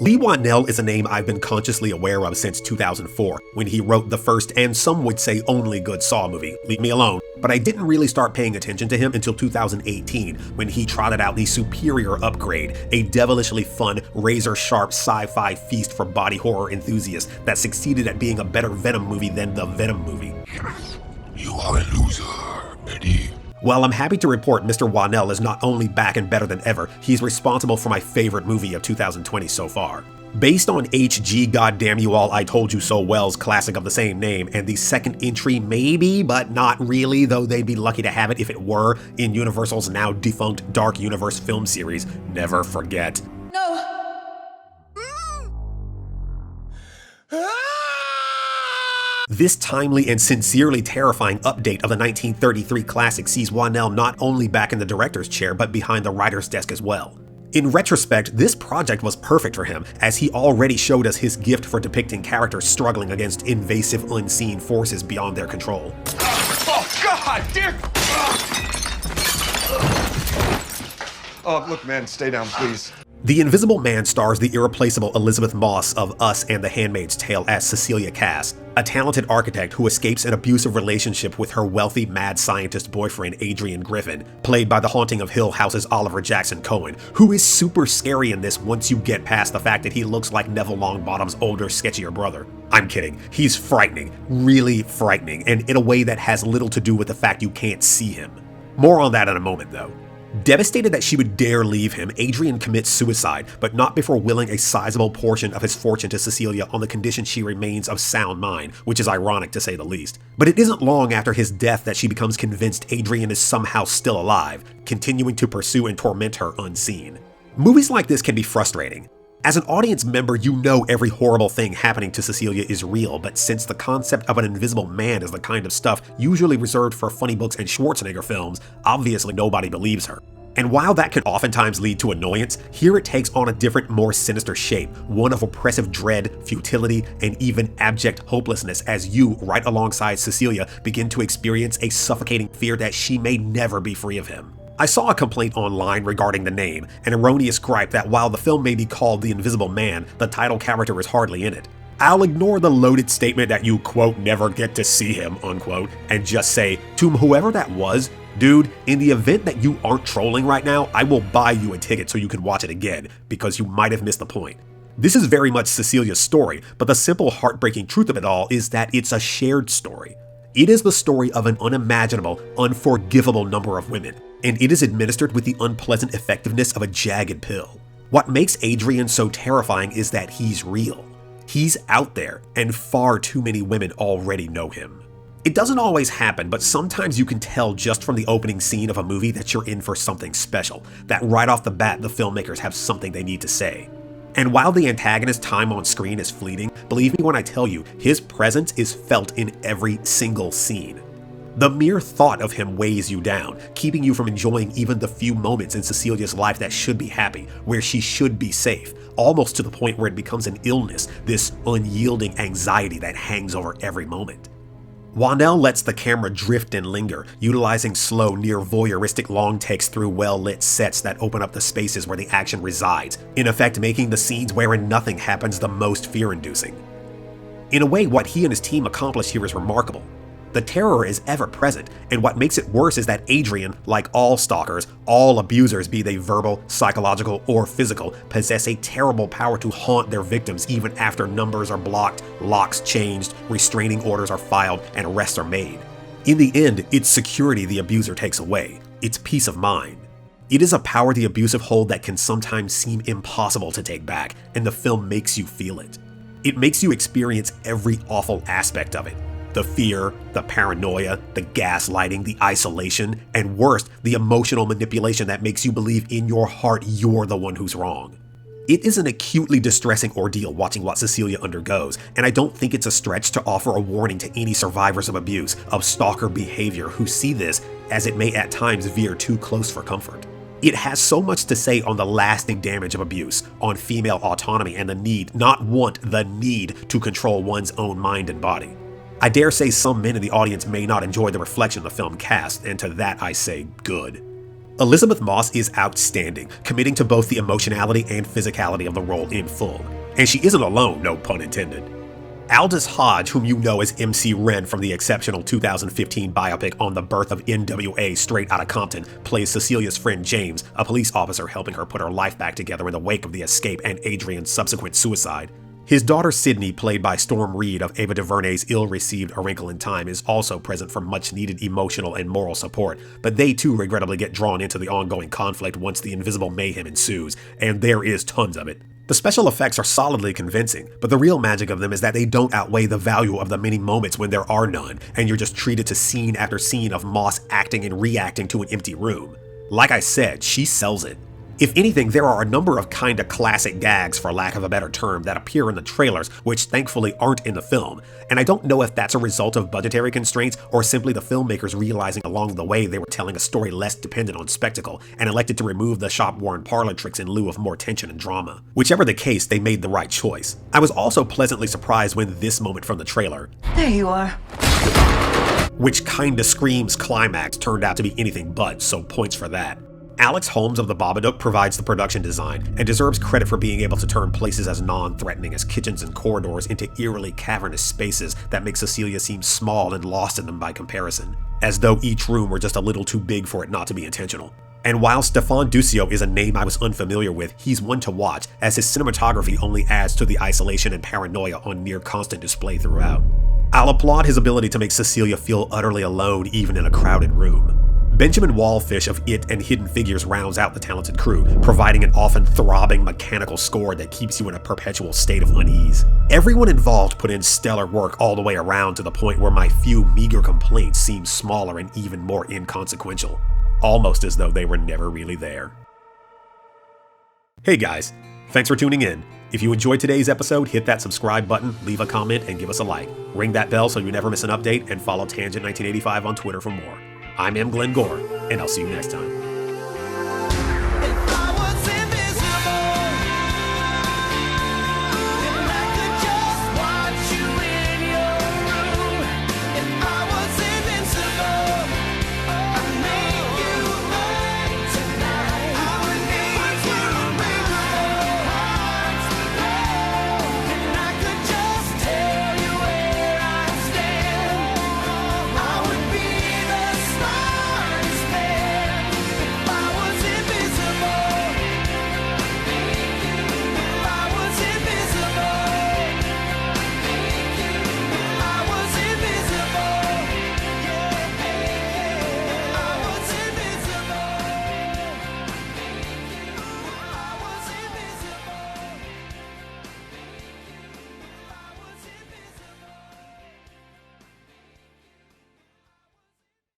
Leigh Whannell is a name I've been consciously aware of since 2004, when he wrote the first and some would say only good Saw movie, Leave Me Alone, but I didn't really start paying attention to him until 2018, when he trotted out the superior Upgrade, a devilishly fun, razor-sharp sci-fi feast for body horror enthusiasts that succeeded at being a better Venom movie than the Venom movie. You are a loser, Eddie. Well, I'm happy to report Mr. Whannell is not only back and better than ever, he's responsible for my favorite movie of 2020 so far. Based on H.G. Goddamn You All I Told You So Well's classic of the same name, and the second entry maybe, but not really, though they'd be lucky to have it if it were, in Universal's now defunct Dark Universe film series, Never Forget. No! This timely and sincerely terrifying update of the 1933 classic sees Whannell not only back in the director's chair, but behind the writer's desk as well. In retrospect, this project was perfect for him, as he already showed us his gift for depicting characters struggling against invasive, unseen forces beyond their control. Oh, God, dear! Oh, look, man, stay down, please. The Invisible Man stars the irreplaceable Elizabeth Moss of Us and The Handmaid's Tale as Cecilia Cass, a talented architect who escapes an abusive relationship with her wealthy mad scientist boyfriend Adrian Griffin, played by The Haunting of Hill House's Oliver Jackson Cohen, who is super scary in this once you get past the fact that he looks like Neville Longbottom's older, sketchier brother. I'm kidding, he's frightening, really frightening, and in a way that has little to do with the fact you can't see him. More on that in a moment though. Devastated that she would dare leave him, Adrian commits suicide, but not before willing a sizable portion of his fortune to Cecilia on the condition she remains of sound mind, which is ironic to say the least. But it isn't long after his death that she becomes convinced Adrian is somehow still alive, continuing to pursue and torment her unseen. Movies like this can be frustrating. As an audience member, you know every horrible thing happening to Cecilia is real, but since the concept of an invisible man is the kind of stuff usually reserved for funny books and Schwarzenegger films, obviously nobody believes her. And while that can oftentimes lead to annoyance, here it takes on a different, more sinister shape, one of oppressive dread, futility, and even abject hopelessness as you, right alongside Cecilia, begin to experience a suffocating fear that she may never be free of him. I saw a complaint online regarding the name, an erroneous gripe that while the film may be called The Invisible Man, the title character is hardly in it. I'll ignore the loaded statement that you, quote, never get to see him, unquote, and just say, to whoever that was, dude, in the event that you aren't trolling right now, I will buy you a ticket so you can watch it again, because you might have missed the point. This is very much Cecilia's story, but the simple, heartbreaking truth of it all is that it's a shared story. It is the story of an unimaginable, unforgivable number of women, and it is administered with the unpleasant effectiveness of a jagged pill. What makes Adrian so terrifying is that he's real. He's out there, and far too many women already know him. It doesn't always happen, but sometimes you can tell just from the opening scene of a movie that you're in for something special, that right off the bat the filmmakers have something they need to say. And while the antagonist's time on screen is fleeting, believe me when I tell you, his presence is felt in every single scene. The mere thought of him weighs you down, keeping you from enjoying even the few moments in Cecilia's life that should be happy, where she should be safe, almost to the point where it becomes an illness, this unyielding anxiety that hangs over every moment. Whannell lets the camera drift and linger, utilizing slow, near-voyeuristic long takes through well-lit sets that open up the spaces where the action resides, in effect making the scenes wherein nothing happens the most fear-inducing. In a way, what he and his team accomplish here is remarkable. The terror is ever present, and what makes it worse is that Adrian, like all stalkers, all abusers, be they verbal, psychological, or physical, possess a terrible power to haunt their victims even after numbers are blocked, locks changed, restraining orders are filed, and arrests are made. In the end, it's security the abuser takes away. It's peace of mind. It is a power the abusive hold that can sometimes seem impossible to take back, and the film makes you feel it. It makes you experience every awful aspect of it. The fear, the paranoia, the gaslighting, the isolation, and worst, the emotional manipulation that makes you believe in your heart you're the one who's wrong. It is an acutely distressing ordeal watching what Cecilia undergoes, and I don't think it's a stretch to offer a warning to any survivors of abuse, of stalker behavior who see this, as it may at times veer too close for comfort. It has so much to say on the lasting damage of abuse, on female autonomy and the need, not want, the need to control one's own mind and body. I dare say some men in the audience may not enjoy the reflection the film casts, and to that I say good. Elizabeth Moss is outstanding, committing to both the emotionality and physicality of the role in full. And she isn't alone, no pun intended. Aldous Hodge, whom you know as MC Ren from the exceptional 2015 biopic on the birth of NWA Straight Outta Compton, plays Cecilia's friend James, a police officer helping her put her life back together in the wake of the escape and Adrian's subsequent suicide. His daughter Sydney, played by Storm Reed of Ava DuVernay's ill-received A Wrinkle in Time, is also present for much-needed emotional and moral support, but they too regrettably get drawn into the ongoing conflict once the invisible mayhem ensues, and there is tons of it. The special effects are solidly convincing, but the real magic of them is that they don't outweigh the value of the many moments when there are none, and you're just treated to scene after scene of Moss acting and reacting to an empty room. Like I said, she sells it. If anything, there are a number of kinda classic gags, for lack of a better term, that appear in the trailers, which thankfully aren't in the film, and I don't know if that's a result of budgetary constraints or simply the filmmakers realizing along the way they were telling a story less dependent on spectacle and elected to remove the shop-worn parlor tricks in lieu of more tension and drama. Whichever the case, they made the right choice. I was also pleasantly surprised when this moment from the trailer, "There you are," which kinda screams climax, turned out to be anything but, so points for that. Alex Holmes of The Babadook provides the production design, and deserves credit for being able to turn places as non-threatening as kitchens and corridors into eerily cavernous spaces that make Cecilia seem small and lost in them by comparison, as though each room were just a little too big for it not to be intentional. And while Stefan Duccio is a name I was unfamiliar with, he's one to watch, as his cinematography only adds to the isolation and paranoia on near constant display throughout. I'll applaud his ability to make Cecilia feel utterly alone even in a crowded room. Benjamin Wallfish of It and Hidden Figures rounds out the talented crew, providing an often throbbing mechanical score that keeps you in a perpetual state of unease. Everyone involved put in stellar work all the way around, to the point where my few meager complaints seem smaller and even more inconsequential. Almost as though they were never really there. Hey guys, thanks for tuning in. If you enjoyed today's episode, hit that subscribe button, leave a comment, and give us a like. Ring that bell so you never miss an update, and follow Tangent1985 on Twitter for more. I'm M. Glenn Gore, and I'll see you next time.